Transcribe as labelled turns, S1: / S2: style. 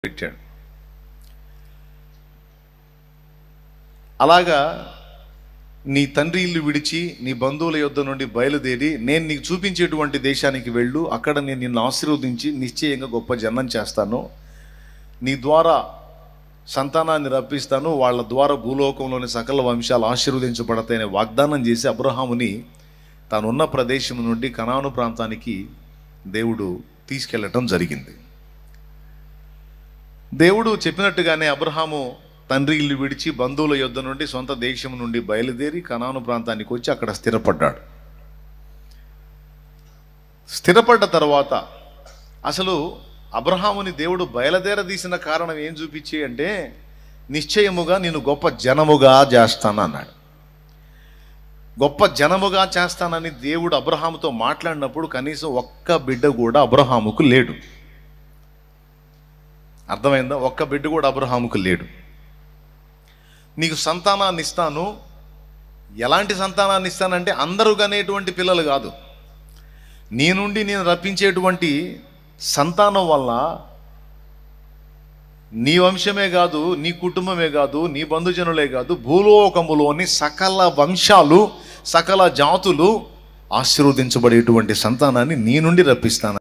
S1: పెట్టాడు. అలాగా నీ తండ్రి ఇల్లు విడిచి నీ బంధువుల యొద్ద నుండి బయలుదేరి నేను నీకు చూపించేటువంటి దేశానికి వెళ్ళు, అక్కడ నేను నిన్ను ఆశీర్వదించి నిశ్చయంగా గొప్ప జనం చేస్తాను, నీ ద్వారా సంతానాన్ని రప్పిస్తాను, వాళ్ళ ద్వారా భూలోకంలోని సకల వంశాలు ఆశీర్వదించబడతాయని వాగ్దానం చేసి అబ్రహాముని తానున్న ప్రదేశం నుండి కనాను ప్రాంతానికి దేవుడు తీసుకెళ్ళటం జరిగింది. దేవుడు చెప్పినట్టుగానే అబ్రహాము తండ్రి ఇల్లు విడిచి బంధువుల యొద్ద నుండి సొంత దేశం నుండి బయలుదేరి కనాను ప్రాంతానికి వచ్చి అక్కడ స్థిరపడ్డాడు. స్థిరపడ్డ తర్వాత అసలు అబ్రహాముని దేవుడు బయలుదేరదీసిన కారణం ఏం చూపించి అంటే, నిశ్చయముగా నేను గొప్ప జనముగా చేస్తాను అన్నాడు. గొప్ప జనముగా చేస్తానని దేవుడు అబ్రహాముతో మాట్లాడినప్పుడు కనీసం ఒక్క బిడ్డ కూడా అబ్రహాముకు లేడు. అర్థమైందా? ఒక్క బిడ్డ కూడా అబ్రహాముకు లేడు. నీకు సంతానాన్ని ఇస్తాను. ఎలాంటి సంతానాన్ని ఇస్తానంటే అందరూ కనేటువంటి పిల్లలు కాదు, నీ నుండి నేను రప్పించేటువంటి సంతానం వల్ల నీ వంశమే కాదు, నీ కుటుంబమే కాదు, నీ బంధుజనులే కాదు, భూలోకములోని సకల వంశాలు సకల జాతులు ఆశీర్వదించబడేటువంటి సంతానాన్ని నీ నుండి రప్పిస్తాను.